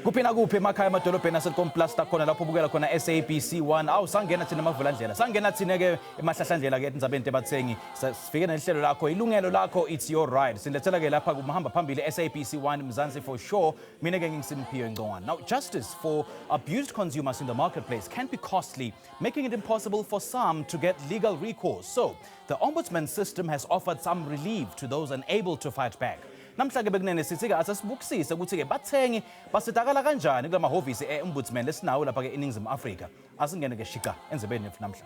Kuphina kuphi emakhaya emadolobheni asekomplasta khona lapho ubukela khona SABC 1 sangena thina amavulandlela sangena thina ke emahlahlandlela ke endzabeni tebatsengi sifike nehlelo lakho ilungelo lakho it's your right silethela ke lapha kumahamba phambili SABC 1 Mzansi for sure mina ke ngisimpiwe Ngcongwana. Now justice for abused consumers in the marketplace can be costly, making it impossible for some to get legal recourse. So the Ombudsman system has offered some relief to those unable to fight back. Namhla ke bekunene sithi ke asasibukisise ukuthi ke bathengi basitakala kanjani kula mahhovisi eombudsman lesinawo lapha ke eNingizimu Afrika. Asingene ke shika enzebeni namhla.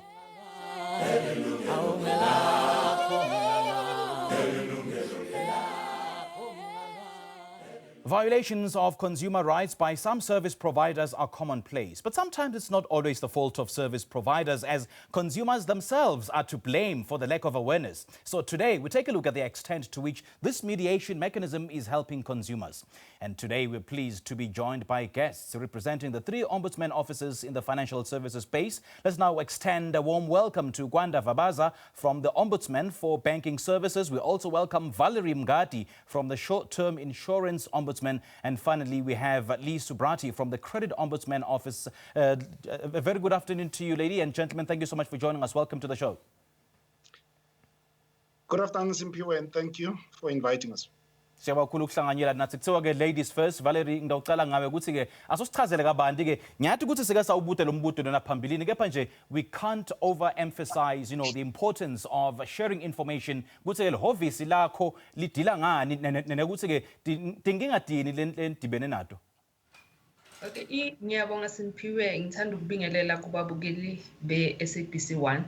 Violations of consumer rights by some service providers are commonplace, but sometimes it's not always the fault of service providers, as consumers themselves are to blame for the lack of awareness. So today we take a look at the extent to which this mediation mechanism is helping consumers. And today we're pleased to be joined by guests representing the 3 ombudsman offices in the financial services space. Let's now extend a warm welcome to Kwanda Vabaza from the Ombudsman for Banking Services. We also welcome Valerie Mngadi from the Short-Term Insurance Ombudsman. And finally, we have Soobrathi from the Credit Ombudsman Office. A very good afternoon to you, lady and gentlemen. Thank you so much for joining us. Welcome to the show. Good afternoon, Simpiwe, and thank you for inviting us. Ladies first. Valerie, ngidawucala ngawe ukuthi ke asosichazele kabanti ke ngiyathi ukuthi sike sawubute lo mbuto lona phambilini kepha nje we can't overemphasize the importance of sharing information ukuthi ke lehhovisi lakho lidila ngani nekuthi ke tinkinga dini lendibene nato. Okay, ngiyabonga Simpiwe, ngithanda ukubingelela kubabukeli be SABC 1.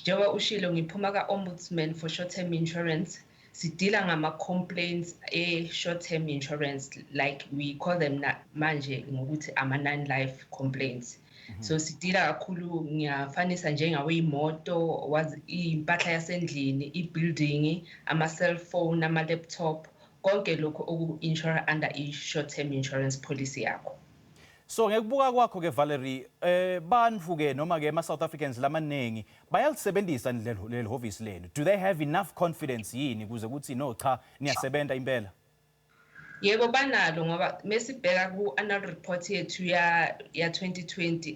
Njengoba ushilo ngiphuma ka Ombudsman for Short-Term Insurance. Sidila ngama complaints short-term insurance, like we call them manje ngokuthi ama non-life complaints. So sidila kakhulu ngiyafanisa njengawe imoto, impahla yasendlini, i-building, ama cellphone, ama laptop, konke lokho oku-insure under i-short-term insurance policy yakho. So ngekubuka kwakho ke Valerie, bantu ke noma ke ama South Africans lamaningi bayalisebenzisa leli hhovisi lenu. Do they have enough confidence yini kuze kuthi no cha niyasebenta impela? Yebo banalo ngoba mesibheka ku annual report yethu ya 2020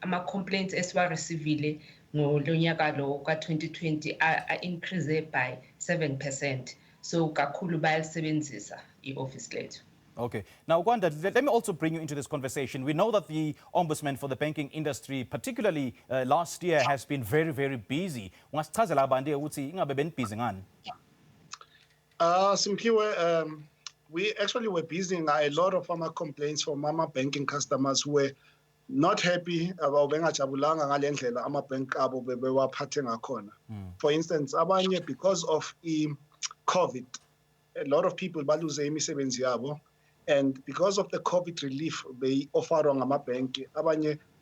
ama complaints esiwa receivile ngolonyaka lo ka 2020 increase by 7%. So kakhulu bayalisebenzisa i-office lethu. Okay. Now, Kwanda, let me also bring you into this conversation. We know that the Ombudsman for the banking industry, particularly last year, has been very, very busy. Simpiwe, we actually were busy in a lot of our complaints from our banking customers who were not happy about bengajabulanga ngalendlela ama bank abo bewaphathe ngakhona. For instance, abanye because of COVID, a lot of people baluse imisebenzi yabo. And because of the COVID relief they offer on our bank, a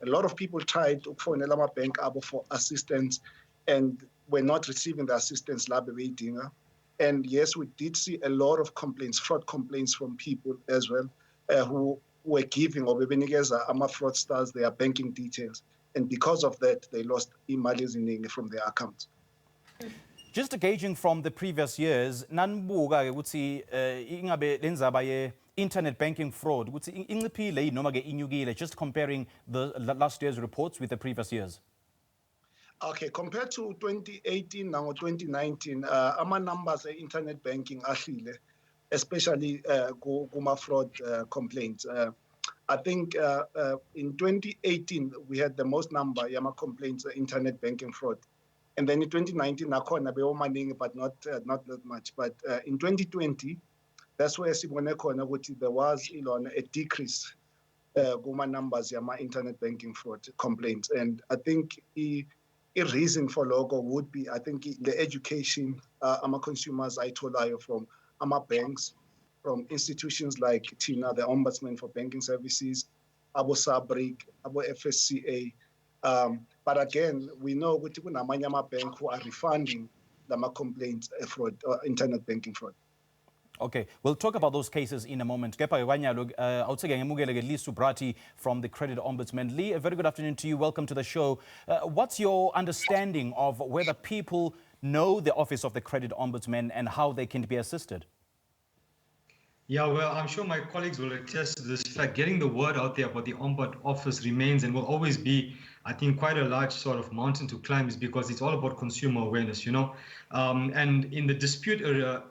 lot of people tried to phone our bank for assistance and were not receiving the assistance lab waiting. And yes, we did see a lot of complaints, fraud complaints from people as well, who were giving or fraudsters their banking details. And because of that, they lost emails from their accounts. Just gauging from the previous years, nanbuka ukuthi ingabe lenzaba ye internet banking fraud ukuthi inciphile noma ke inyukile, just comparing the last year's reports with the previous years. Okay, compared to 2018 and 2019, our numbers of internet banking ahlile, especially kuma fraud complaints. I think in 2018 we had the most number of complaints internet banking fraud. And then in 2019, but not that much. But in 2020, that's where there was a decrease in numbers of internet banking fraud complaints. And I think a reason for logo would be, I think, the education consumers I told you from banks, from institutions like TINA, the Ombudsman for Banking Services, SABC, FSCA. But again, we know that kuna bank who are refunding the complaints fraud, internet banking fraud. Okay, we'll talk about those cases in a moment. Soobrathi from the Credit Ombudsman. Lee, a very good afternoon to you. Welcome to the show. What's your understanding of whether people know the Office of the Credit Ombudsman and how they can be assisted? Yeah, well, I'm sure my colleagues will attest to this fact. Getting the word out there about the Ombud office remains and will always be, I think, quite a large sort of mountain to climb, is because it's all about consumer awareness, you know. And in the dispute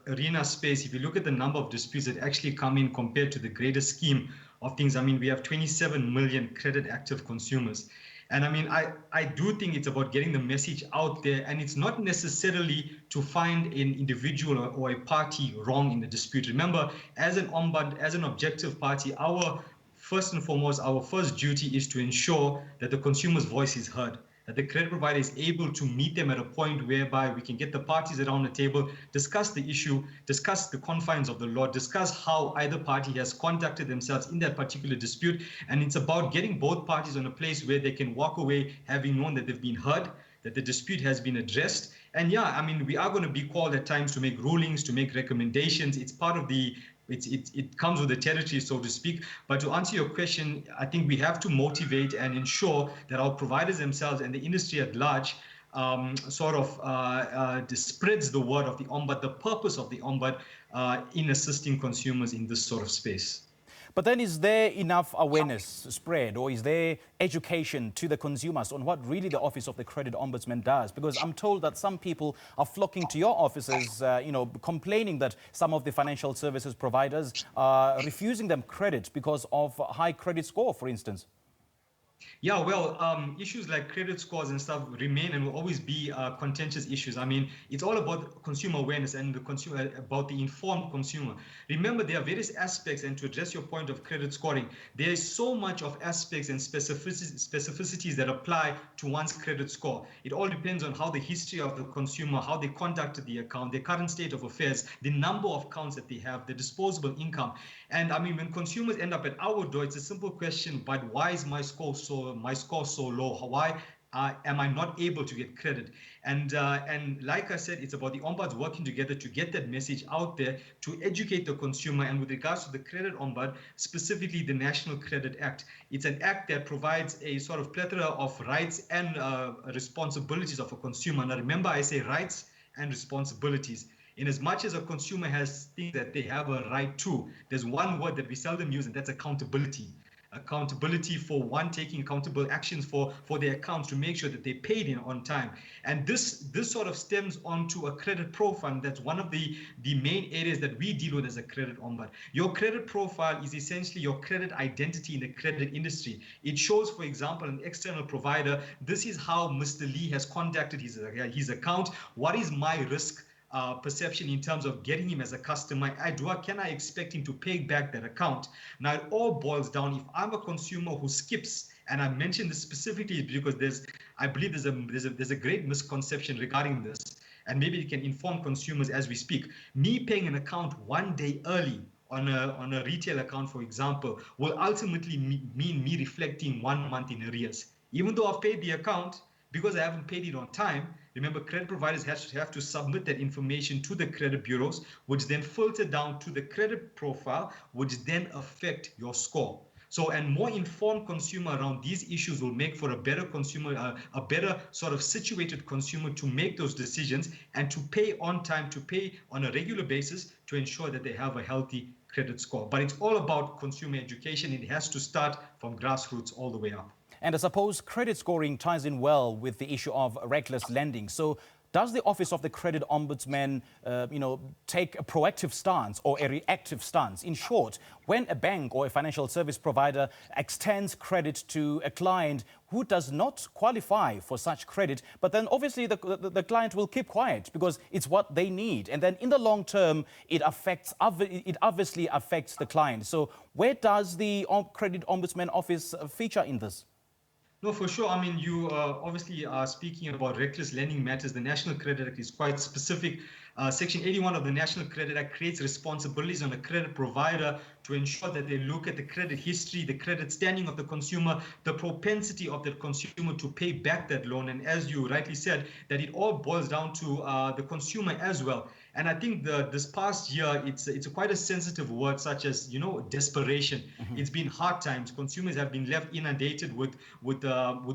arena space, if you look at the number of disputes that actually come in compared to the greater scheme of things, I mean, we have 27 million credit active consumers. And I mean, I do think it's about getting the message out there, and it's not necessarily to find an individual or a party wrong in the dispute. Remember, as an ombud, as an objective party, our first and foremost, our first duty is to ensure that the consumer's voice is heard, that the credit provider is able to meet them at a point whereby we can get the parties around the table, discuss the issue, discuss the confines of the law, discuss how either party has conducted themselves in that particular dispute. And it's about getting both parties on a place where they can walk away having known that they've been heard, that the dispute has been addressed. And yeah, I mean, we are going to be called at times to make rulings, to make recommendations. It's part of the it comes with the territory, so to speak. But to answer your question, I think we have to motivate and ensure that our providers themselves and the industry at large spreads the word of the Ombud, the purpose of the Ombud in assisting consumers in this sort of space. But then is there enough awareness spread, or is there education to the consumers on what really the Office of the Credit Ombudsman does? Because I'm told that some people are flocking to your offices, complaining that some of the financial services providers are refusing them credit because of high credit score, for instance. Yeah, well, issues like credit scores and stuff remain and will always be contentious issues. I mean, it's all about consumer awareness and the consumer, about the informed consumer. Remember, there are various aspects, and to address your point of credit scoring, there is so much of aspects and specificities that apply to one's credit score. It all depends on how the history of the consumer, how they conducted the account, their current state of affairs, the number of accounts that they have, the disposable income. And I mean, when consumers end up at our door, it's a simple question, but why is my score so low? Why am I not able to get credit? And like I said, it's about the Ombuds working together to get that message out there, to educate the consumer. And with regards to the Credit Ombud, specifically the National Credit Act, it's an act that provides a sort of plethora of rights and responsibilities of a consumer. Now remember, I say rights and responsibilities. In as much as a consumer has things that they have a right to, there's one word that we seldom use, and that's accountability. Accountability for one, taking accountable actions for their accounts to make sure that they paid in on time. And this sort of stems onto a credit profile. That's one of the main areas that we deal with as a credit ombud. Your credit profile is essentially your credit identity in the credit industry. It shows, for example, an external provider, this is how Mr. Lee has conducted his account. What is my risk perception in terms of getting him as a customer? Can I expect him to pay back that account? Now it all boils down, if I'm a consumer who skips, and I mentioned this specifically because I believe there's a great misconception regarding this, and maybe it can inform consumers as we speak. Me paying an account one day early on a retail account, for example, will ultimately mean me reflecting 1 month in arrears. Even though I've paid the account, because I haven't paid it on time, remember, credit providers have to submit that information to the credit bureaus, which then filter down to the credit profile, which then affect your score. So, and more informed consumer around these issues will make for a better consumer, a better sort of situated consumer to make those decisions and to pay on time, to pay on a regular basis to ensure that they have a healthy credit score. But it's all about consumer education. It has to start from grassroots all the way up. And I suppose credit scoring ties in well with the issue of reckless lending. So does the Office of the Credit Ombudsman, take a proactive stance or a reactive stance? In short, when a bank or a financial service provider extends credit to a client who does not qualify for such credit, but then obviously the client will keep quiet because it's what they need. And then in the long term, it obviously affects the client. So where does the Credit Ombudsman Office feature in this? No, for sure. I mean, you obviously are speaking about reckless lending matters. The National Credit Act is quite specific. Section 81 of the National Credit Act creates responsibilities on a credit provider to ensure that they look at the credit history, the credit standing of the consumer, the propensity of the consumer to pay back that loan. And as you rightly said, that it all boils down to the consumer as well. And I think this past year, it's quite a sensitive word, such as, desperation. Mm-hmm. It's been hard times. Consumers have been left inundated with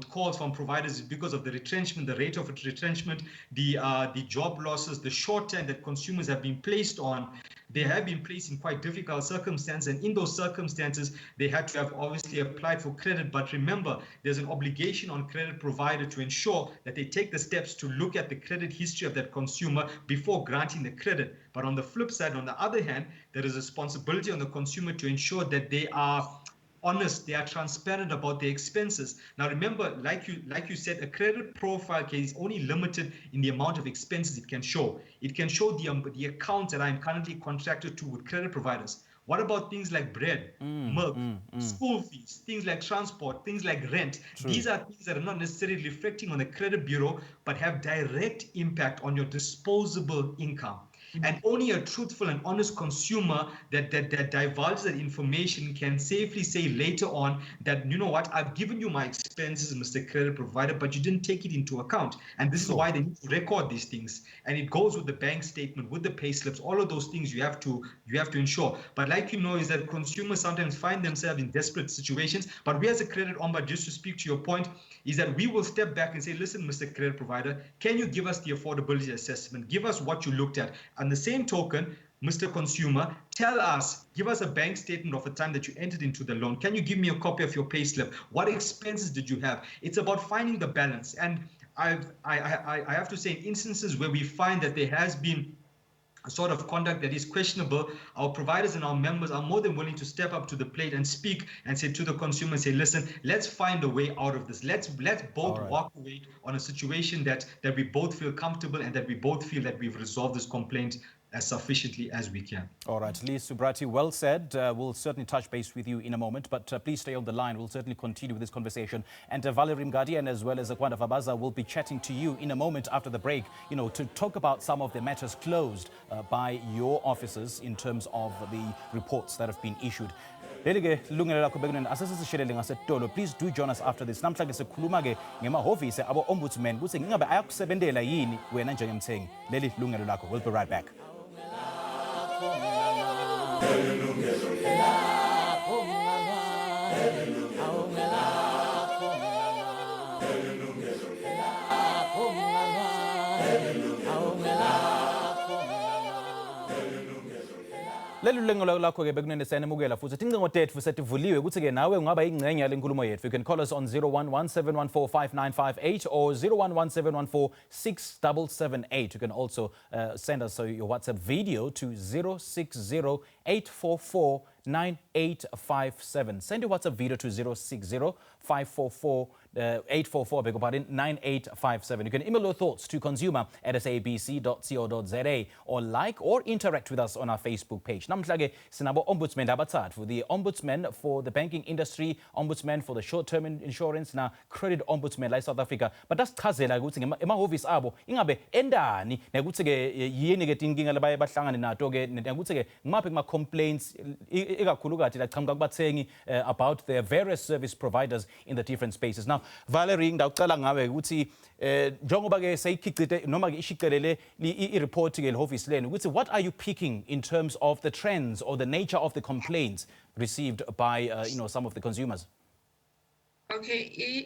calls from providers because of the retrenchment, the rate of retrenchment, the job losses, the short-term content that consumers have been placed on, they have been placed in quite difficult circumstances, and in those circumstances, they had to have obviously applied for credit. But remember, there's an obligation on credit provider to ensure that they take the steps to look at the credit history of that consumer before granting the credit. But on the flip side, on the other hand, there is a responsibility on the consumer to ensure that they are honest, they are transparent about their expenses. Now remember, like you said, a credit profile case is only limited in the amount of expenses it can show. It can show the accounts that I'm currently contracted to with credit providers. What about things like bread, milk, school fees, things like transport, things like rent? True. These are things that are not necessarily reflecting on the credit bureau, but have direct impact on your disposable income. And only a truthful and honest consumer that divulges that information can safely say later on that, you know what, I've given you my expenses, Mr. Credit Provider, but you didn't take it into account. And this is why they need to record these things. And it goes with the bank statement, with the pay slips, all of those things you have to ensure. But like you know, is that consumers sometimes find themselves in desperate situations. But we as a credit ombudsman, just to speak to your point, is that we will step back and say, listen, Mr. Credit Provider, can you give us the affordability assessment? Give us what you looked at. On the same token, Mr. Consumer, tell us, give us a bank statement of the time that you entered into the loan. Can you give me a copy of your payslip? What expenses did you have? It's about finding the balance. And I have to say, in instances where we find that there has been a sort of conduct that is questionable, our providers and our members are more than willing to step up to the plate and speak and say to the consumer, say, listen, let's find a way out of this. Let's both walk away on a situation that we both feel comfortable and that we both feel that we've resolved this complaint as sufficiently as we can. All right, Lee Soobrathi, well said. We'll certainly touch base with you in a moment, but please stay on the line. We'll certainly continue with this conversation. And Valerie Mngadi and as well as Kwanda Vabaza will be chatting to you in a moment after the break, you know, to talk about some of the matters closed by your officers in terms of the reports that have been issued. Yilungelo Lakho, please do join us after this. Namhlanje sikhuluma ke ngemahhovisi abo ombudsman kuthi ngingabe ayakusebentela yini wena njengemthengi. Leli Yilungelo Lakho. We'll be right back. Yilungelo Lakho ke bekunene senamukela futhi incingo tethu setivuliwe ukuthi ke nawe ungaba ingcenye yale nkulumo yethu. You can call us on 0117145958 or 0117146778. You can also send us your WhatsApp video to 0608449857. Send your WhatsApp video to 0605449857. You can email your thoughts to consumer@sabc.co.za or like or interact with us on our Facebook page. Namhlanje sinabo ombudsman abathathu, the ombudsman for the banking industry, ombudsman for the short-term insurance na credit ombudsman la South Africa. But dasichazela ukuthi emahhovisi abo ingabe endani nekuthi ke yini ke inkinga labaye bahlangane nato ke nekuthi ke ngaphi kuma complaints ikakhulukazi la qhamuka kubathengi about their various service providers in the different spaces. Now Valerie, ngidawucela ngawe ukuthi njengoba ke seyikhicite noma ke ishicelele i-report ke lehhovisi lenu ukuthi what are you picking in terms of the trends or the nature of the complaints received by some of the consumers? Okay,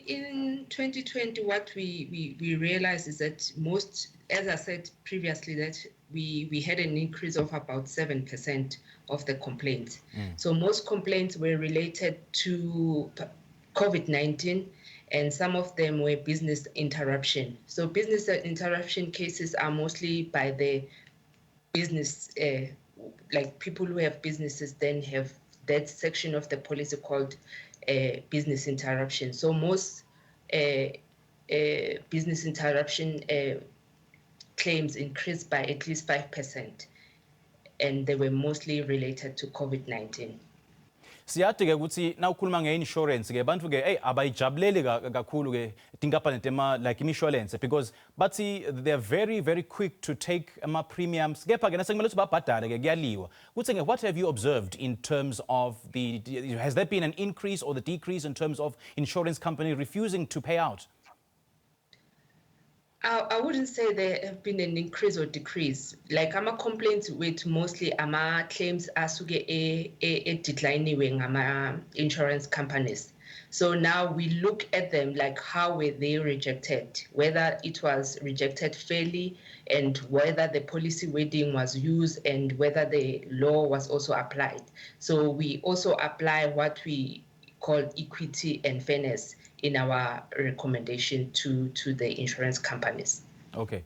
in 2020, what we realized is that most, as I said previously, that we had an increase of about 7% of the complaints. So most complaints were related to COVID-19, and some of them were business interruption. So business interruption cases are mostly by the business, like people who have businesses then have that section of the policy called business interruption. So most business interruption claims increased by at least 5%, and they were mostly related to COVID-19. Siyade ke ukuthi na ukhuluma nge-insurance ke bantu ke abayijabuleli kakhulu ke tinkampani tema like insurance because bathi they're very very quick to take ama premiums kepha ke nasekumele ukuthi babhadale ke kuyaliwa kuthi ke what have you observed in terms of has there been an increase or the decrease in terms of insurance company refusing to pay out? I wouldn't say there have been an increase or decrease. Like ama complaints with mostly ama claims asuke declining ama insurance companies. So now we look at them like how were they rejected, whether it was rejected fairly and whether the policy wording was used and whether the law was also applied. So we also apply what we call equity and fairness in our recommendation to the insurance companies. Okay.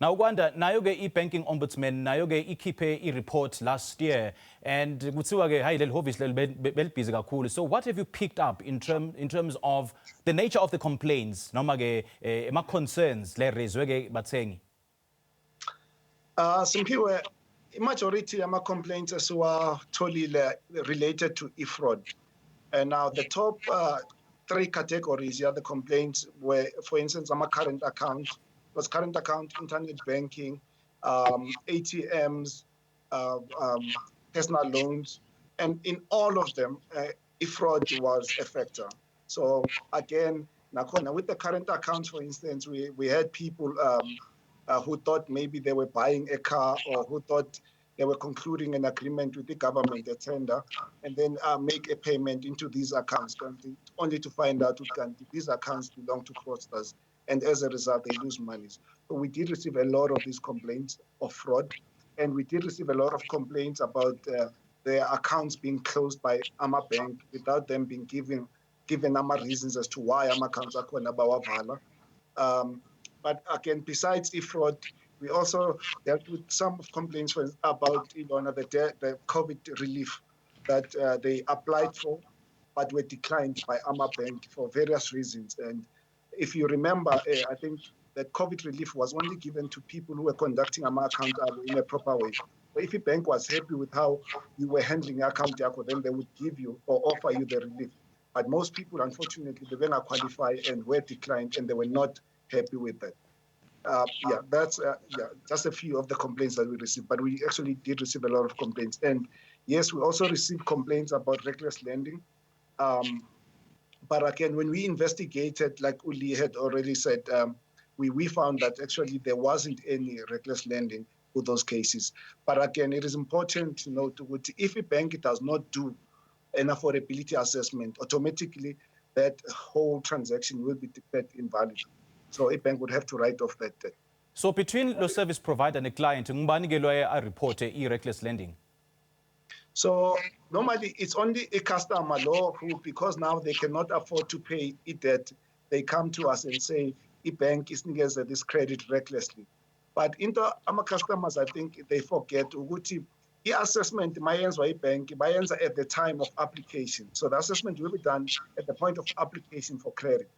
Now, Kwanda, nayo ke i-banking ombudsman, nayo ke ikhiphe i-report last year, and kuthiwa ke hayi leli office leli belibhizi kakhulu. So what have you picked up in terms of the nature of the complaints, noma ke ema concerns le raiswe ke bathengi? Simpiwe, majority ama complaints esiwatholile related to e-fraud. And now the top 3 categories, the complaints were, for instance, I'm a current account, internet banking, ATMs, personal loans, and in all of them, fraud was a factor. So again, with the current accounts, for instance, we had people who thought maybe they were buying a car or who thought they were concluding an agreement with the government, a tender, and then make a payment into these accounts, only to find out these accounts belong to fraudsters. And as a result, they lose money. So we did receive a lot of these complaints of fraud. And we did receive a lot of complaints about their accounts being closed by Ama Bank without them being given Ama reasons as to why Ama accounts are going to But again, besides fraud, we also dealt with some complaints about the COVID relief that they applied for, but were declined by Ama Bank for various reasons. And if you remember, I think that COVID relief was only given to people who were conducting Ama account in a proper way. So if a bank was happy with how you were handling your account, then they would give you or offer you the relief. But most people, unfortunately, they didn't qualify and were declined, and they were not happy with that. That's just a few of the complaints that we received, but we actually did receive a lot of complaints. And yes, we also received complaints about reckless lending. But again, when we investigated, like Uli had already said, we found that actually there wasn't any reckless lending with those cases. But again, it is important to note that if a bank does not do an affordability assessment, automatically that whole transaction will be declared invalid. So a bank would have to write off that debt. So between the service provider and the client, ngubani ke loyo a report i-reckless lending? So normally it's only a customer law who, because now they cannot afford to pay debt, they come to us and say, bank is nikeza this credit recklessly. But into our customers, I think they forget ukuthi assessment mayenziwa bank bayenza at the time of application. So the assessment will be done at the point of application for credit.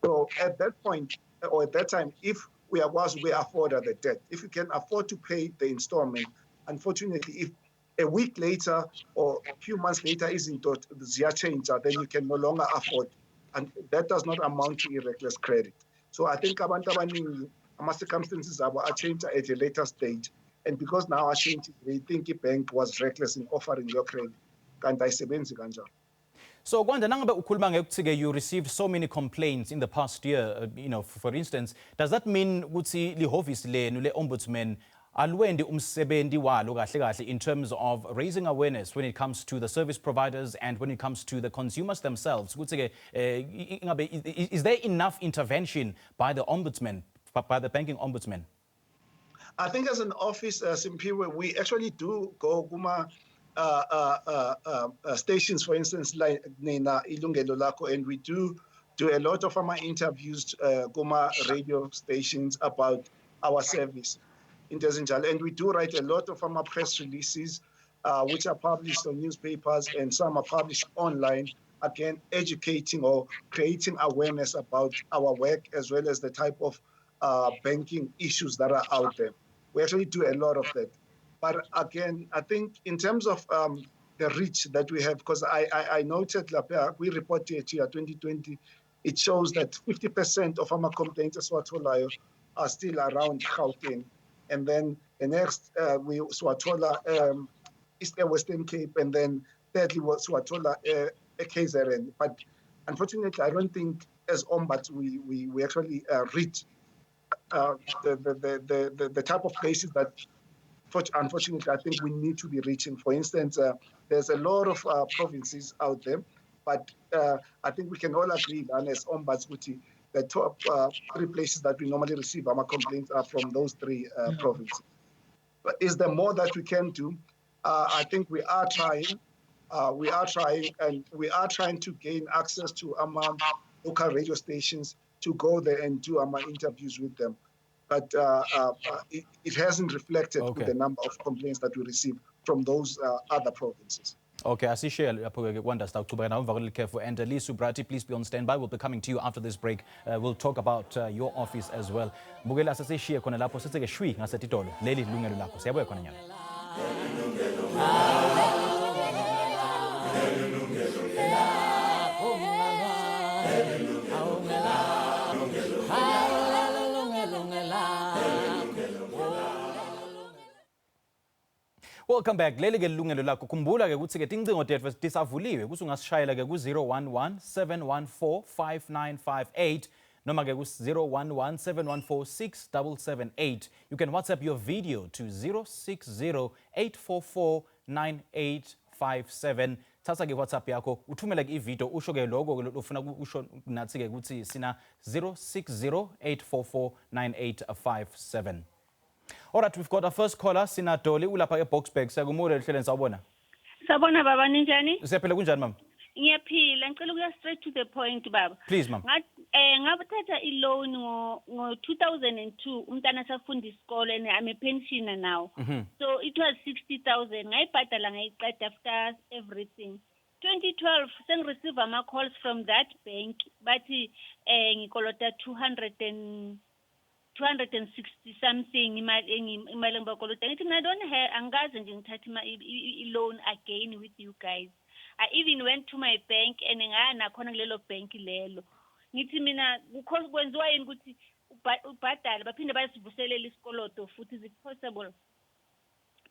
So at that point, or at that time, if we afford the debt, if you can afford to pay the installment, unfortunately, if a week later or a few months later isn't the change, then you can no longer afford. And that does not amount to reckless credit. So I think our circumstances are changed at a later stage. And because now are changing, they think a bank was reckless in offering your credit. So, Kwanda, nangabe ukhuluma ngekuthi you received so many complaints in the past year, for instance, does that mean ukuthi lihhovisi lenu le-ombudsman alwendi umsebenzi walo kahle kahle in terms of raising awareness when it comes to the service providers and when it comes to the consumers themselves? Is there enough intervention by the ombudsman, by the banking ombudsman? I think as an office, Simpiwe, we actually do go stations, for instance, like Yilungelo Lakho, and we do a lot of our interviews, radio stations about our service. And we do write a lot of our press releases, which are published on newspapers, and some are published online, again, educating or creating awareness about our work, as well as the type of banking issues that are out there. We actually do a lot of that. But again, I think in terms of the reach that we have, because I noted, we reported here 2020, it shows that 50% of our complaints are still around Gauteng. And then the next, we Swatola, East and Western Cape, and then thirdly was Swatola, KZN. But unfortunately, I don't think as Ombuds we actually reach the type of places that, unfortunately, I think we need to be reaching. For instance, there's a lot of provinces out there But I think we can all agree, and as Ombuds, the top 3 places that we normally receive our complaints are from those 3 provinces. But is there more that we can do? I think we are trying. And we are trying to gain access to our local radio stations to go there and do our interviews with them. But it hasn't reflected with the number of complaints that we receive from those other provinces. Okay, asishare lapho ke Kwanda sitawuchubeka nawe emva kwaleli khefu, and Soobrathi, please be on standby. We'll be coming to you after this break. We'll talk about your office as well. Mbukela sasishiye khona lapho sithi ke shwi ngasetitolo leli lungelo lakho. Siyabuya khona nyana. Welcome back. Leli ke Yilungelo Lakho. Khumbula ke ukuthi ke tincingo tethu tisavuliwe. Kusungasishayela ke ku 011 714 5958 noma ke ku 011 714 6778. You can WhatsApp your video to 060 844 9857. Thatha ke WhatsApp yakho uthumela ke ivideo usho ke lokho ufuna usho nathi ke ukuthi sina 060 844 9857. All right, we've got our first caller, Sina Doli, ulapha eBoxburg. Siyakumulela ehleleni sawubona. Sabona baba ninjani? Siyaphila kunjani mama? Ngiyaphila, ngicela ukuya straight to the point baba. Please mama. Ngabuthatha i-loan ngo 2002 umntana safunda isikole and I'm a pensioner now. So it was 60,000. Ngayibhadala ngayiqeda after everything. 2012 sengireceive ama calls from that bank bathi ngikolota 260 something imali engibakolota ngithi I don't have angaze nje ngithatha i-loan again with you guys. I even went to my bank and ngaya nakhona kulelo bank lelo ngithi mina because kwenziwa yini ukuthi ubhadale baphinde bayisivuselela isikoloto futhi is it possible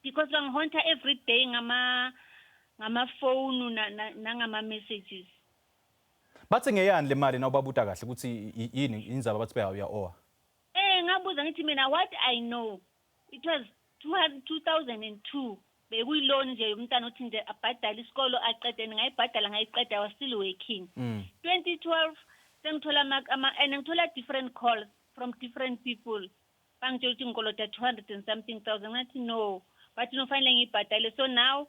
because bangihonta every day ngama phone nangama messages. Bathi ngeyani le mali na ubabuta kahle ukuthi yini inzaba bathi beya owa. Ngabuza ngithi mina what I know it was 2002 bekuyi-loan nje umntana uthi nje abhadala isikolo aqede ngayibhadala ngayiqeda I was still working. 2012 sengithola and ngithola different calls from different people bangitshela ukuthi ngikolota 200 and something thousand ngathi no but nofanele ngiyibhadale. So now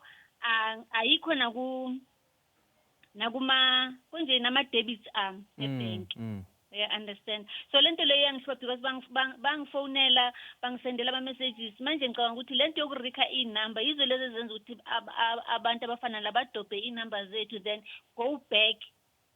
ayikho nakuma konje nama debits ebank. Yeah, understand. So lento leyo yangisho because bangifonela bangisendela ama messages manje ngicabanga ukuthi lento yokurika inumber yizo lezi ezenza ukuthi abantu abafana labadobhe inumber zethu then go back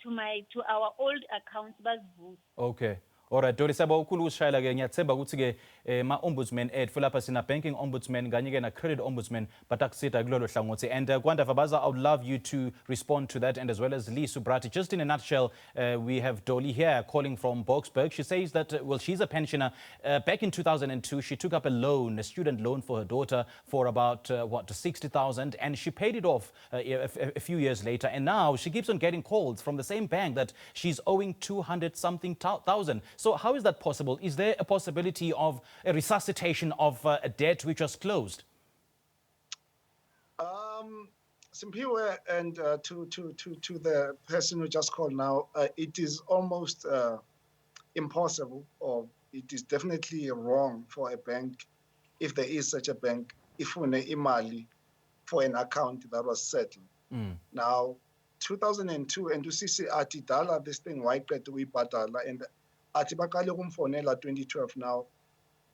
to our old accounts bazivule. Okay. Alright, Doli siyabonga ukukhulu ukushayela ke ngiyathemba ukuthi ke ma ombudsman ethu lapha sina banking ombudsman kanye ke na credit ombudsman batakusita kulolo hlangothi. And Kwanda Vabaza, I would love you to respond to that, and as well as Soobrathi. Just in a nutshell, we have Doli here calling from Boxburg. She says that well, she's a pensioner. Back in 2002 she took up a student loan for her daughter for about 60,000, and she paid it off a few years later, and now she keeps on getting calls from the same bank that she's owing 200 something thousand. So how is that possible? Is there a possibility of a resuscitation of a debt which was closed? Simpiwe, and to the person who just called now, it is almost impossible, or it is definitely wrong for a bank, if there is such a bank, if une imali for an account that was settled. Now, 2002, and usisi ati dala this thing wayiqeda uyibhadala, and athi baqale ukumfonela 2012 now.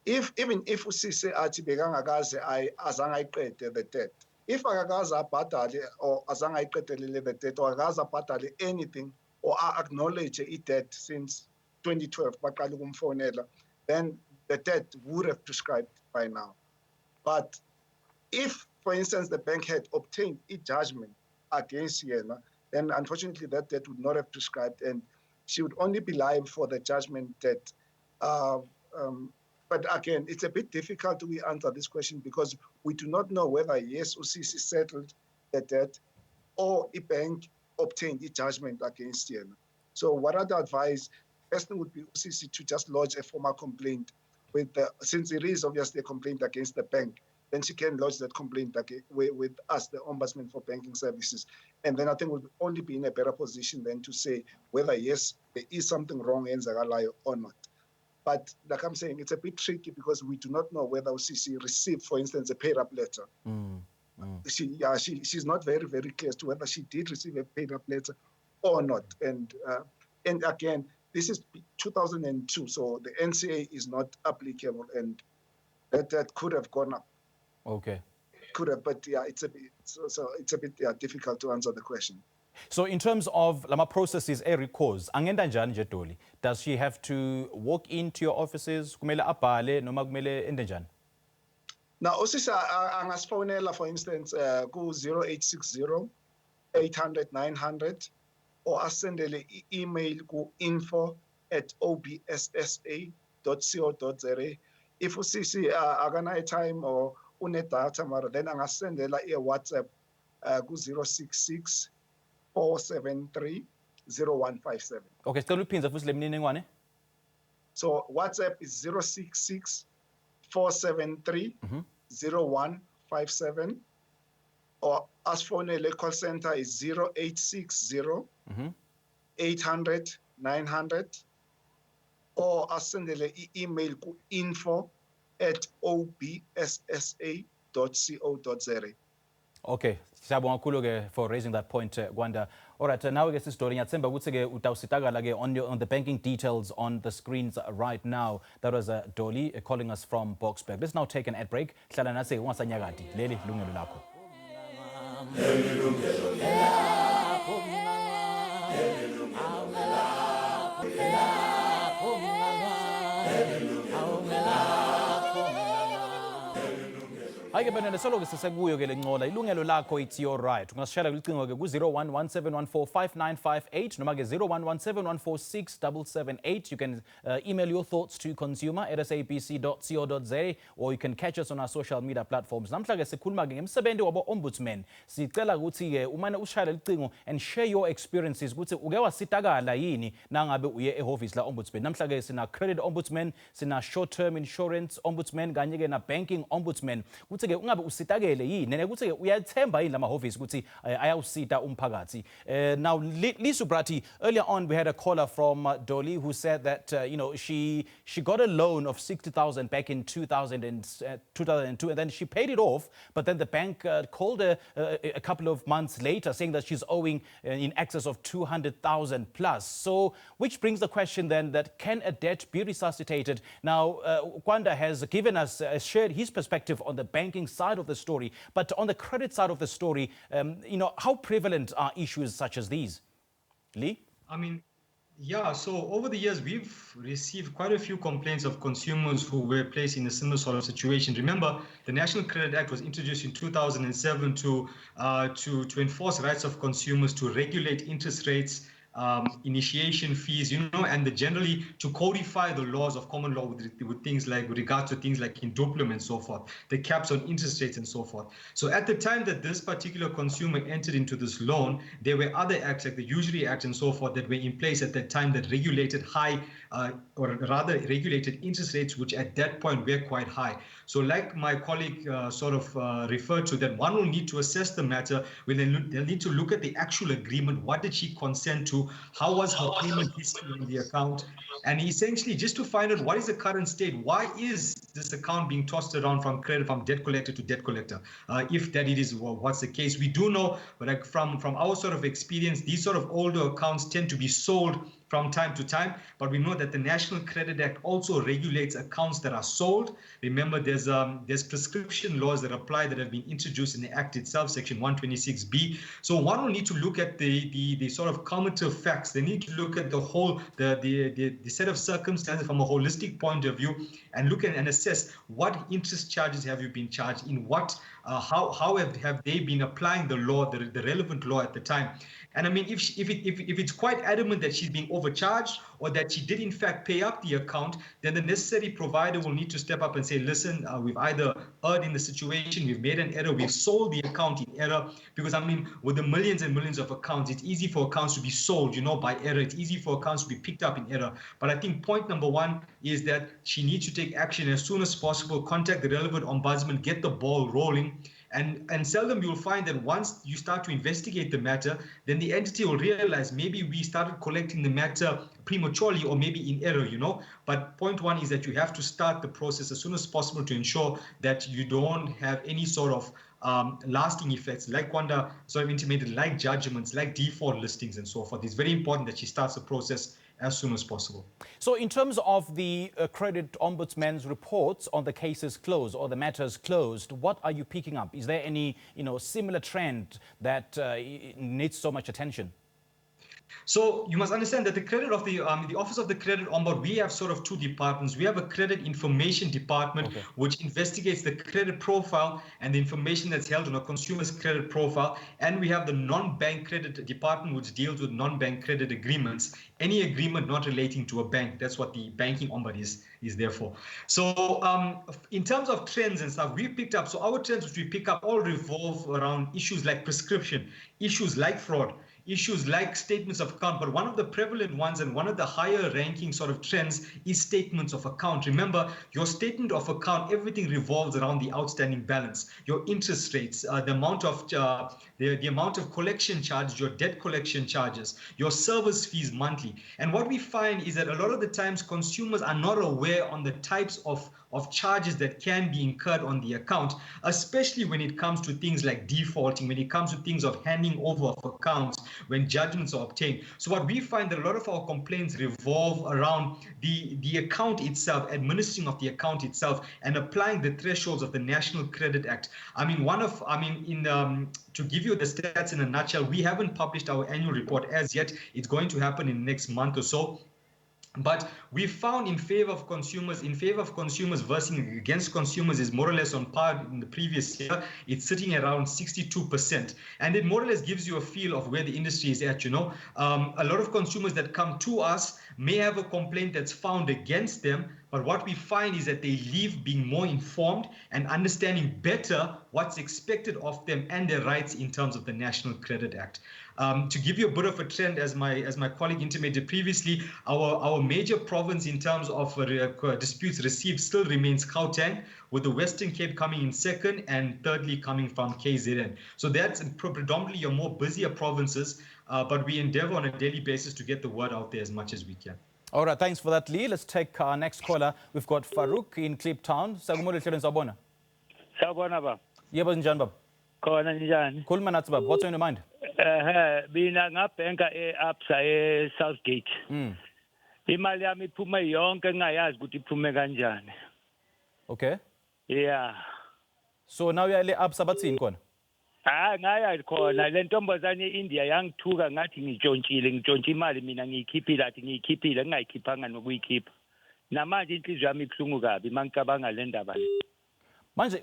Even if usisi athi bekangakaze azange ayiqede the debt, if akakaze abhadale or azange ayiqedelele the debt, or akakaze abhadale anything or acknowledge i-debt since 2012 baqale ukumfonela, then the debt would have prescribed by now. But if, for instance, the bank had obtained a judgment against Yena, then unfortunately that debt would not have prescribed, and she would only be liable for the judgment debt. But again, it's a bit difficult to answer this question because we do not know whether, yes, Usisi settled the debt or a bank obtained a judgment against Yena. So what I'd advise, best thing would be Usisi to just lodge a formal complaint with since it is obviously a complaint against the bank, then she can lodge that complaint with us, the Ombudsman for Banking Services. And then I think we'll only be in a better position then to say whether, yes, there is something wrong in Zagalayo or not. But like I'm saying, it's a bit tricky because we do not know whether she received, for instance, a paid-up letter. She's not very, very clear as to whether she did receive a paid-up letter or not. And again, this is 2002, so the NCA is not applicable, and that could have gone up. Okay. Could have, but yeah, it's a bit difficult to answer the question. So in terms of lama processes recourse, angenda njani nje Dolly? Does she have to walk into your offices? Kumele abhale noma kumele ende njani? Now, usisa angasfonela, for instance, ku 0860 800 900, or asendele email ku info@obssa.co.za. If usisi akana time or une data mara, then angasendela a WhatsApp ku 066 473 0157. Okay, sicela uphindze futhi le mininingwane. So WhatsApp is 066 473 0157, or as phone call center is 0860 800 900, or as send email ku info@obssa.co.za. Okay, siyabonga kakhulu ke for raising that point, Kwanda. All right, now we get this story. Ngiyathemba ukuthi ke utawusitagala ke on the banking details on the screens right now. That was Dolly calling us from Boksburg. Let's now take an ad break. Hlala nasi ungasanyakati. Leli Yilungelo Lakho. Hayi ke bena lesolo ke sisekuyo ke lencola ilungelo lakho, it's your right. Ungasishela kucingo ke ku 0117145958 noma ke 0117146778. You can email your thoughts to consumer@sabc.co.za, or you can catch us on our social media platforms. Namhla ke sikhuluma ke ngemsebenzi wabo Ombudsman. Sicela ukuthi ke umane ushayela licingo and share your experiences ukuthi uke wasitakala yini nangabe uye ehhovisi la Ombudsman. Namhla ke sina Credit Ombudsman, sina Short Term Insurance Ombudsman kanye ke na Banking Ombudsman. Ukuthi ke ungabe usitakele yini nekuthi ke uyathemba yini lamahhovisi ukuthi ayawusita umphakathi. Now Soobrathi, earlier on we had a caller from Dolly who said that she got a loan of 60,000 back in 2002, and then she paid it off, but then the bank called her a couple of months later saying that she's owing in excess of 200,000 plus. So which brings the question then that can a debt be resuscitated? Now Kwanda has given us shared his perspective on the banking side of the story, but on the credit side of the story, how prevalent are issues such as these? Lee? I mean, yeah, so over the years, we've received quite a few complaints of consumers who were placed in a similar sort of situation. Remember, the National Credit Act was introduced in 2007 to enforce rights of consumers, to regulate interest rates, initiation fees, and generally to codify the laws of common law with things like, with regard to things like endowment and so forth, the caps on interest rates and so forth. So at the time that this particular consumer entered into this loan, there were other acts like the Usury Act and so forth that were in place at that time that regulated regulated interest rates, which at that point were quite high. So like my colleague referred to, that one will need to assess the matter. They'll need to look at the actual agreement. What did she consent to? How was her payment history in the account? And essentially just to find out what is the current state. Why is this account being tossed around from debt collector to debt collector? If that it is what's the case. We do know, but like from our sort of experience, these sort of older accounts tend to be sold from time to time, but we know that the National Credit Act also regulates accounts that are sold. Remember, there's prescription laws that apply that have been introduced in the Act itself, Section 126B. So one will need to look at the sort of cumulative facts. They need to look at the whole the set of circumstances from a holistic point of view, and look at and assess what interest charges have you been charged, in what how have they been applying the law, the relevant law at the time. And I mean, if it's quite adamant that she's being overcharged or that she did in fact pay up the account, then the necessary provider will need to step up and say, listen, we've either erred in the situation, we've made an error, we've sold the account in error. Because I mean, with the millions and millions of accounts, it's easy for accounts to be sold, by error. It's easy for accounts to be picked up in error. But I think point number one, is that she needs to take action as soon as possible, contact the relevant ombudsman, get the ball rolling. And seldom you'll find that once you start to investigate the matter, then the entity will realize maybe we started collecting the matter prematurely or maybe in error, you know. But point one is that you have to start the process as soon as possible to ensure that you don't have any sort of lasting effects like Kwanda sort of intimated, like judgments, like default listings and so forth. It's very important that she starts the process as soon as possible. So in terms of the Credit Ombudsman's reports on the cases closed or the matters closed, what are you picking up? Is there any similar trend that needs so much attention? So you must understand that the Office of the Credit Ombud, we have sort of two departments. We have a credit information department, okay, which investigates the credit profile and the information that's held on a consumer's credit profile. And we have the non-bank credit department, which deals with non-bank credit agreements, any agreement not relating to a bank. That's what the banking ombud is there for. So in terms of trends and stuff, we picked up, so our trends which we pick up all revolve around issues like prescription, issues like fraud, issues like statements of account, but one of the prevalent ones and one of the higher ranking sort of trends is statements of account. Remember, your statement of account, everything revolves around the outstanding balance, your interest rates, the amount of collection charges, your debt collection charges, your service fees monthly. And what we find is that a lot of the times consumers are not aware on the types of charges that can be incurred on the account, especially when it comes to things like defaulting, when it comes to things of handing over of accounts, when judgments are obtained. So what we find that a lot of our complaints revolve around the account itself, administering of the account itself, and applying the thresholds of the National Credit Act. To give you the stats in a nutshell, we haven't published our annual report as yet. It's going to happen in the next month or so. But we found in favor of consumers versus against consumers is more or less on par in the previous year. It's sitting around 62%. And it more or less gives you a feel of where the industry is at, you know. A lot of consumers that come to us may have a complaint that's found against them, but what we find is that they leave being more informed and understanding better what's expected of them and their rights in terms of the National Credit Act. To give you a bit of a trend, as my colleague intimated previously, our major province in terms of disputes received still remains Gauteng, with the Western Cape coming in second and thirdly coming from KZN. So that's predominantly your more busier provinces, but we endeavor on a daily basis to get the word out there as much as we can. All right, thanks for that, Lee. Let's take our next caller. We've got Farouk in Cape Town. Sawubona. Sawubona baba. Yebo njani baba? Khona njani? Khuluma nathi baba. What's on your mind? Mina ngabhenka eAbsa Southgate. Imali yami iphuma yonke ngingayazi ukuthi iphume kanjani. Okay. Yeah. So now you're eAbsa bathini khona? Ngaya khona le ntombazane eIndia yangithuka ngathi ngitshontshe imali mina ngiyikhiphile athi ngiyikhiphile ngingayikhiphanga nokuyikhipha. Namanje inhliziyo yami ibuhlungu kabi mangicabanga le ndaba le. Manje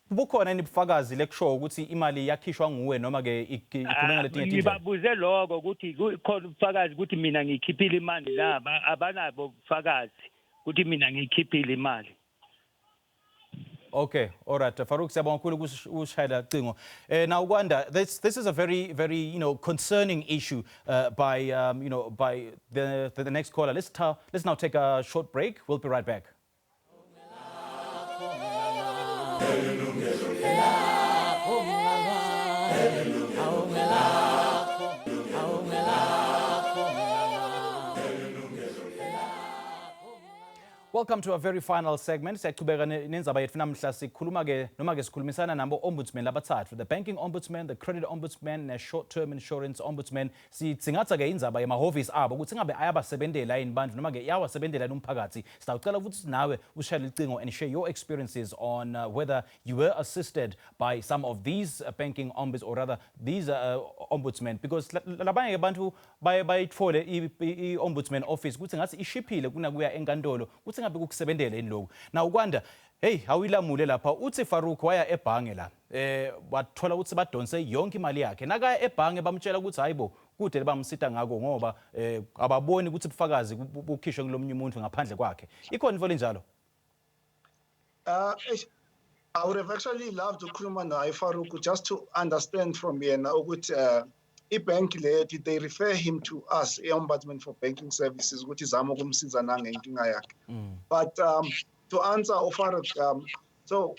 bukhona ubufakazi lekusho ukuthi imali yakhishwa nguwe noma ke ikhuluma letinye izinto? Ngibabuze lokho ukuthi khona ubufakazi ukuthi mina ngiyikhiphile imali laba abanabo ubufakazi ukuthi mina ngiyikhiphile imali. Okay, all right. Farouk, siyabonga kakhulu ukushayela cingo. Now, Kwanda, this is a very, very concerning issue by the next caller. Let's now take a short break. We'll be right back. Welcome to our very final segment. Siyaqhubeka nenzaba yethu namhla sikhuluma ke noma ke sikhulumisana nabo ombudsman labathathu, the banking ombudsman, the credit ombudsman, ne short-term insurance ombudsman. Sitsingatha ke indzaba yemahhovisi abo ukuthi ngabe ayabasebenzela yini bantu noma ke iyawasebenzela umphakathi. Sitawucela ukuthi nawe ushayele icingo and share your experiences on whether you were assisted by some of these banking ombuds or rather these ombudsmen, because labanye abantu bayithole i-ombudsman office ukuthi ngathi ishiphile kunakuya enkantolo ukuthi ngabe kukusebenzela yini lokho. Now Kwanda, hey, awuyilamule lapha uthi Farouk waya ebhange la wathola ukuthi badonse yonke imali yakhe, nakaya ebhange bamtshela ukuthi hayibo kude bamsita ngako ngoba ababoni ukuthi ubufakazi bukhishwe kulomunye umuntu ngaphandle kwakhe. Ikhona into enjalo? I would have actually loved to ukukhuluma naye Farouk just to understand from yena ukuthi Bank they refer him to us, Ombudsman for Banking Services, which is ukumsiza nangenkinga yakhe. But to answer Ofaruk, so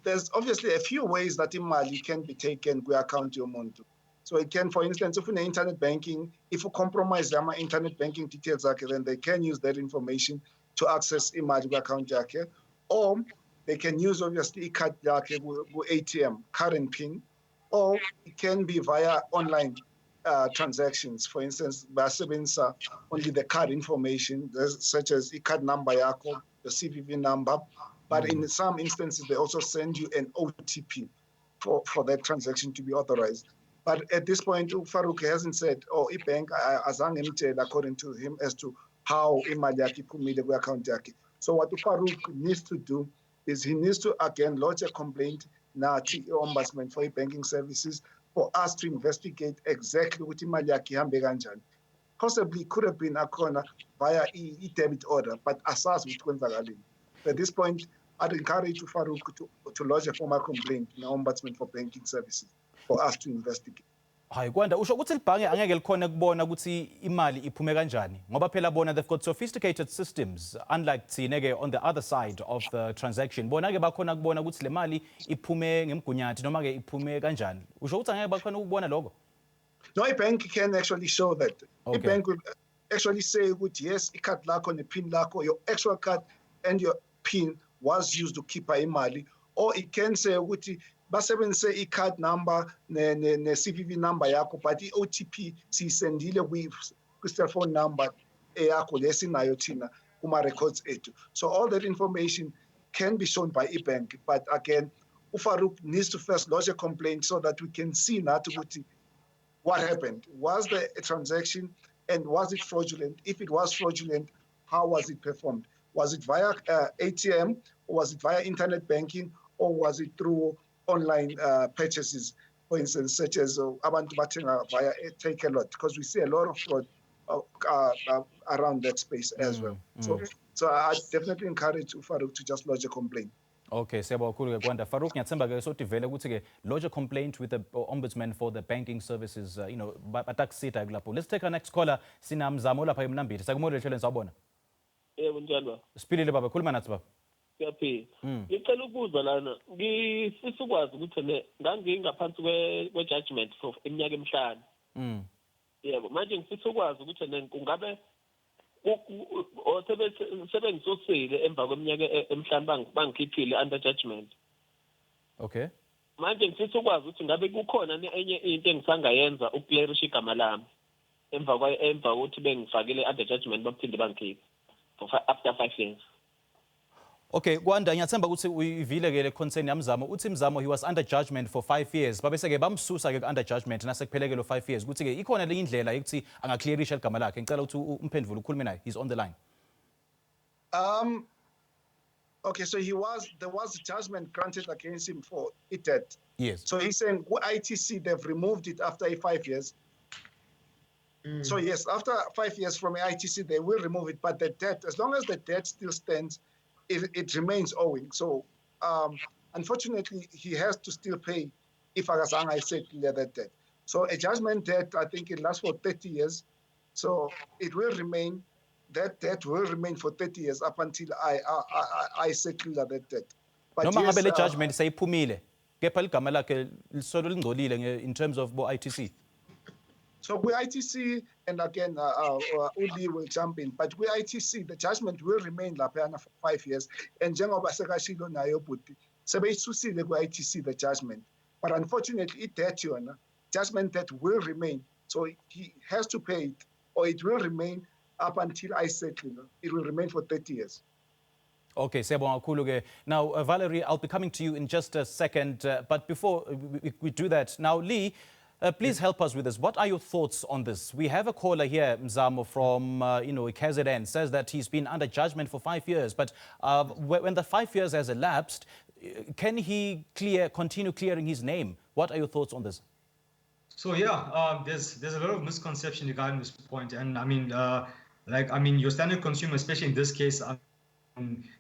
there's obviously a few ways that imali can be taken kwi-account yomuntu. So it can, for instance, if in internet banking, if you compromise them internet banking details, then they can use that information to access imali kwi-account yakhe, or they can use obviously card yakhe ATM, current PIN, or it can be via online transactions. For instance, basebenzisa only the card information, such as the card number yakho, the CVV number. But in some instances, they also send you an OTP for that transaction to be authorized. But at this point, Farouk hasn't said, oh, bank azange according to him as to how imali yakhe iphumile kwi-account yakhe. So what Farouk needs to do is he needs to again lodge a complaint nathi Ombudsman for banking services for us to investigate exactly what imali yakhe ihambe kanjani. Possibly could have been akhona via debit order, but asazi ukuthi kwenzakaleni. At this point, I'd encourage Farouk to lodge a formal complaint in the Ombudsman for Banking Services for us to investigate. Hayi Kwanda, usho ukuthi libhange angeke likhona kubona ukuthi imali iphume kanjani ngoba phela bona they've got sophisticated systems unlike thina-ke on the other side of the transaction. Bona-ke bakhona kubona ukuthi le mali iphume ngemgunyathi noma-ke iphume kanjani. Usho ukuthi angeke bakhona ukubona lokho? No, a bank can actually show that. Okay. A bank will actually say, yes, i-card lakho ne-PIN lakho, your actual card and your PIN was used to keep imali, or it can say ukuthi basebenzise i-card number ne-CVV number yakho, but i-OTP siyisendile kwi-cell phone number yakho lesinayo thina kuma records ethu. So all that information can be shown by e-bank, but again, Farouk needs to first lodge a complaint so that we can see nathi ukuthi what happened. Was there a transaction and was it fraudulent? If it was fraudulent, how was it performed? Was it via ATM, or was it via internet banking, or was it through online purchases, for instance, such as abantu bathenga via Take a Lot, because we see a lot of fraud around that space as well. So I definitely encourage Farouk to just lodge a complaint. Okay, siyabonga kakhulu ke Kwanda. Farouk, ngiyathemba-ke sothi vele ukuthi-ke lodge a complaint with the Ombudsman for the banking services, batakusita kulapho. Let's take our next caller. Sina Mzamo lapha eMnambithi. Sakumole hlelweni sawubona. Yebo njalo baba. Siphilile baba, khuluma nathi baba. Siyaphila. Ngicela ukuzwa lana, ngifisa ukwazi ukuthi ngangingaphansi kwe-judgment for iminyaka emihlanu. Yebo, manje ngifisa ukwazi ukuthi kungabe sebengisosile emva kweminyaka emihlanu bangikhiphile under judgment. Okay. Manje ngifisa ukwazi ukuthi ngabe kukhona enye into engisangayenza ukclearisha igama lami emva kokuthi bengifakile under judgment baphinde bangikhiphe after 5 years. Okay, Kwanda, ngiyathemba ukuthi uyivile-ke le concern yamzamo. Uthi Mzamo he was under judgment for 5 years. Babese-ke bamsusa-ke under judgment nasekupheleke lo 5 years. Ukuthi-ke ikhona le indlela yokuthi angaclearisha igama lakhe. Ngicela ukuthi umphendvule ukhulume naye. He's on the line. Okay, so there was judgment granted against him for debt. Yes. So he's saying ITC, they've removed it after 5 years. So yes, after 5 years from ITC, they will remove it, but the debt, as long as the debt still stands, it remains owing. So unfortunately, he has to still pay if I said that debt. So a judgment debt, I think it lasts for 30 years. So it will remain, that debt will remain for 30 years up until I settle that debt. But Noma yes, ngabe le judgment seyiphumile, kepha ligama lakhe lisolo lingcolile in terms of bo ITC. So with ITC, and again, Uli will jump in, but with ITC, the judgment will remain lapha for 5 years. And njengoba sekashilo nayo buti, sebeyisusile ku ITC the judgment. But unfortunately, judgment debt will remain. So he has to pay it, or it will remain up until I settle. It will remain for 30 years. Okay, siyabonga kakhulu ke. Now, Valerie, I'll be coming to you in just a second. But before we do that, now, Lee, please help us with this. What are your thoughts on this? We have a caller here, Mzamo, from KZN, says that he's been under judgment for 5 years. But when the 5 years has elapsed, can he continue clearing his name? What are your thoughts on this? So yeah, there's a lot of misconception regarding this point, and your standard consumer, especially in this case,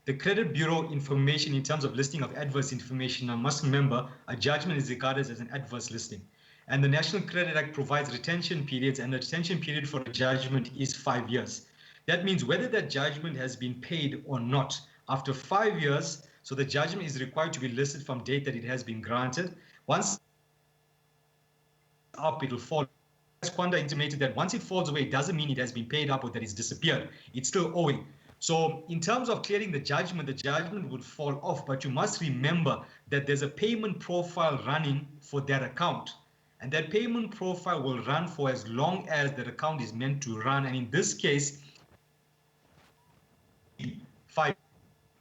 the credit bureau information in terms of listing of adverse information. I must remember, a judgment is regarded as an adverse listing. And the National Credit Act provides retention periods, and the retention period for a judgment is 5 years. That means whether that judgment has been paid or not, after 5 years, so the judgment is required to be listed from date that it has been granted. Once up, it will fall. As Kwanda intimated, that once it falls away, it doesn't mean it has been paid up or that it's disappeared. It's still owing. So in terms of clearing the judgment would fall off, but you must remember that there's a payment profile running for that account. And that payment profile will run for as long as that account is meant to run. And in this case, 5,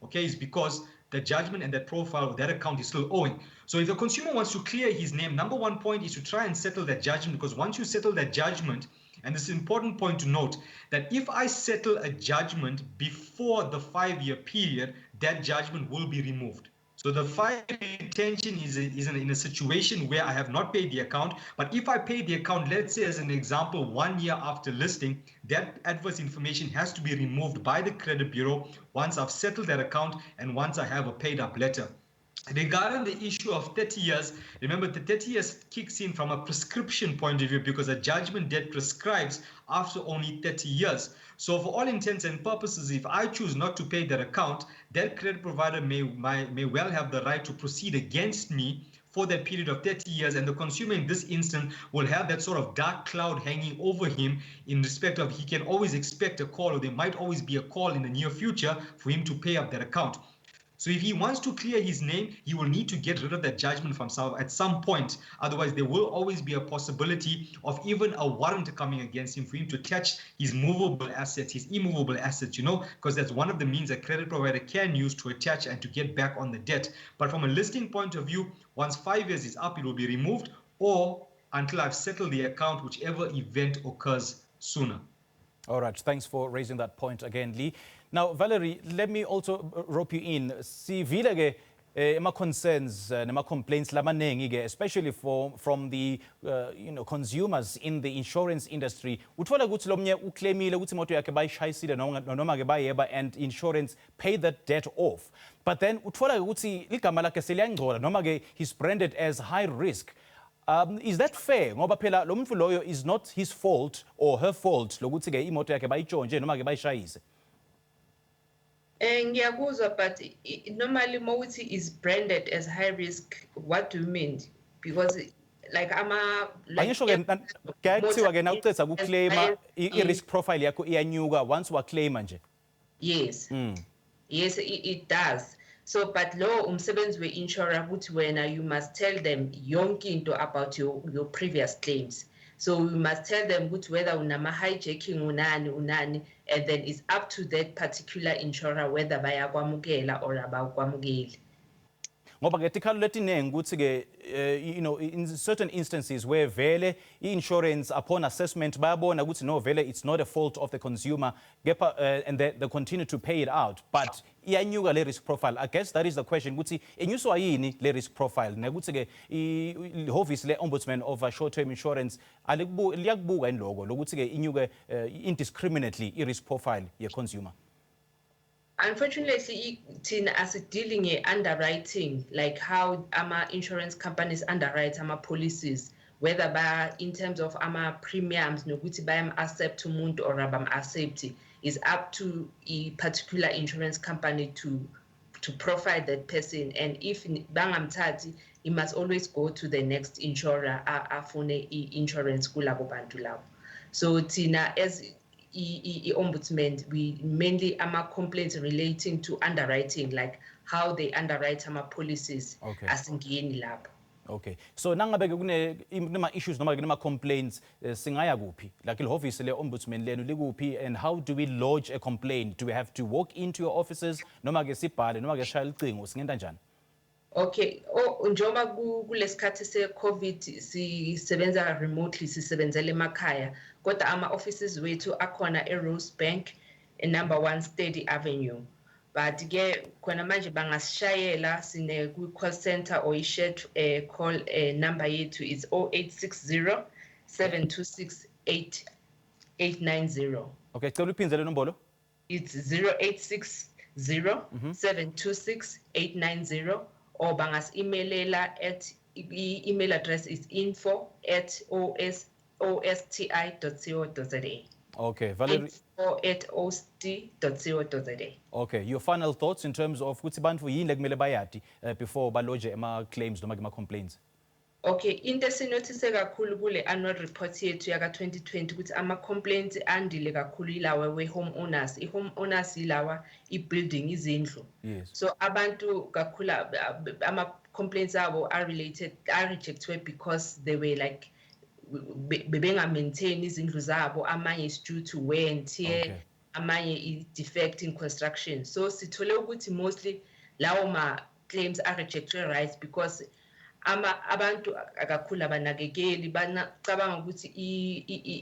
okay, is because the judgment and that profile of that account is still owing. So if the consumer wants to clear his name, number one point is to try and settle that judgment, because once you settle that judgment, and this is an important point to note, that if I settle a judgment before the 5-year period, that judgment will be removed. So the 5-year retention is in a situation where I have not paid the account, but if I pay the account, let's say as an example, 1 year after listing, that adverse information has to be removed by the credit bureau once I've settled that account and once I have a paid up letter. Regarding the issue of 30 years, remember the 30 years kicks in from a prescription point of view because a judgment debt prescribes after only 30 years. So for all intents and purposes, if I choose not to pay that account, that credit provider may well have the right to proceed against me for that period of 30 years, and the consumer in this instance will have that sort of dark cloud hanging over him in respect of he can always expect a call, or there might always be a call in the near future for him to pay up that account. So if he wants to clear his name, he will need to get rid of that judgment from at some point. Otherwise, there will always be a possibility of even a warrant coming against him for him to attach his movable assets, his immovable assets, because that's one of the means a credit provider can use to attach and to get back on the debt. But from a listing point of view, once 5 years is up, it will be removed, or until I've settled the account, whichever event occurs sooner. All right, thanks for raising that point again, Lee. Now, Valerie, let me also rope you in. Sivile ke ema concerns nema complaints lamaningi ke, especially from the consumers in the insurance industry. Uthola ukuthi lomnye uclaimile ukuthi imoto yakhe bayishayisile noma ke bayeba and insurance pay that debt off. But then uthola ukuthi ligama lakhe seliyangcola noma ke he's branded as high risk. Is that fair? Ngoba phela lo muntu loyo is not his fault or her fault lokuthi ke imoto yakhe bayitshontshe noma ke bayishayise. Ngiyakuzwa, but normally mawuthi is branded as high risk, what do you mean? Because like angisho ke kuyathiwa ke na ucetha ukuclaima i-risk profile yakho iyanyuka once waclaima nje. Yes. Yes, it does. So but law umsebenzi we-insurer ukuthi wena you must tell them yonke into about your previous claims. So we must tell them whether unama hijacking unani, and then it's up to that particular insurer whether bayakwamukela or abakwamukeli. Ngoba ke tikhalu letinengi ukuthi ke in certain instances where vele insurance upon assessment bayabona ukuthi no vele it's not a fault of the consumer and they continue to pay it out, but iyanyuka le risk profile. I guess that is the question ukuthi inyuswa yini le risk profile nekuthi ke ihhovisi le Ombudsman of short term insurance liyakubuka indloko lokuthi ke inyuke indiscriminately i risk profile ye consumer. Unfortunately, as dealing in underwriting, like how insurance companies underwrite policies, whether by in terms of premiums, nokuthi bayam accept umuntu or abam accept, is up to a particular insurance company to profile that person. And if bangamthathi, he must always go to the next insurer afune insurance kulabo bantu labo. So Tina, as Ombudsman, we mainly complaints relating to underwriting, like how they underwrite policies as in lab. Okay. So nangabe kunema issues noma kunema complaints singaya kuphi? Like ihhovisi le Ombudsman lenu likuphi, and how do we lodge a complaint? Do we have to walk into your offices noma ke sibhale noma ke shaya icingo singenta njani? Okay, njoba kulesikhathi se-COVID sisebenza remotely, sisebenzela emakhaya, kodwa ama-offices wethu akhona e-Rosebank, number 1 Steady Avenue. But ke khona manje bangasishayela sine ku-call center or i-shared call number yethu is 0860 726 8890. Okay, cela uphindze le nombolo. It's 0860 726 890. Or bangas emailela at email address is info@osti.co.za. Okay, Valerie. info@ost.co.za. Okay, your final thoughts in terms of ukuthi bantu yini lekumele bayati before baloje ama-claims noma ama-complaints? Okay, into esinothise kakhulu kule annual report yethu yaka 2020 ukuthi ama-complaints andile kakhulu ilawa we-homeowners. I-homeowners ilawa i-building izindlu. Yes. So abantu kakhulu ama-complaints abo are rejected because they were like bebenga-maintain izindlu zabo, amanye is due to wear and tear, Okay. amanye i-defect in construction. So sithole ukuthi mostly lawo ma-claims are rejected, right? Because abantu akakhulu abanakekeli bacabanga ukuthi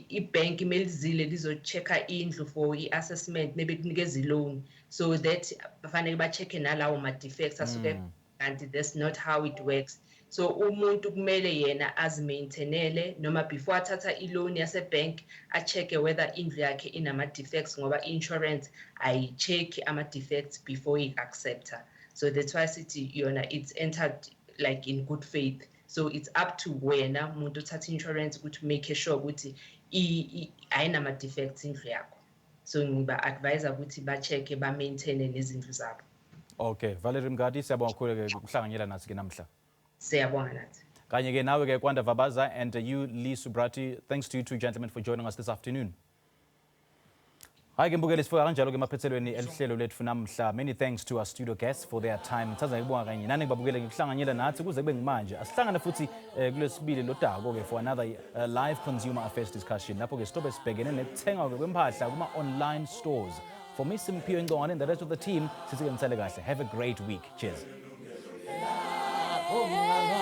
i-bank imelizile lizo-check-a indlu for i-assessment nebekunikeza i-loan, so that bafanele ba-check-e nalawo ma-defects asuke kanti that's not how it works. So umuntu kumele yena azi-maintainele noma before athatha i-loan yase-bank a-check-e whether indlu yakhe inama-defects ngoba i-insurance ayi-check-i ama-defects before i-accepta. So that's why sithi yona it's entered like in good faith. So it's up to wena umuntu othatha insurance ukuthi make sure ukuthi ayinama defects indlu yakho. So ngiba advise ukuthi ba check ba maintain nezindlu zabo. Okay, Valerie Mngadi, siyabonga kakhulu ke ukuhlanganyela nathi ke namhla. Siyabonga nathi. Kanye ke nawe ke Kwanda Vabaza and you Soobrathi, thanks to you two gentlemen for joining us this afternoon. Hayi ke mbukeli sifika kanjalo ke maphethelweni elihlelo lethu namhla. Many thanks to our studio guests for their time. Ngithaza ngibonga kanye nani ngibabukele ngikuhlanganyela nathi kuze kube ngimanje. Asihlangane futhi kulesibili lodako ke for another live consumer affairs discussion. Lapho ke stobe sibhekene nekuthenga kwempahla kuma online stores. For me Simphiwe Ngongwane and the rest of the team, sithi ke ngisale kahle. Have a great week. Cheers. Hallelujah.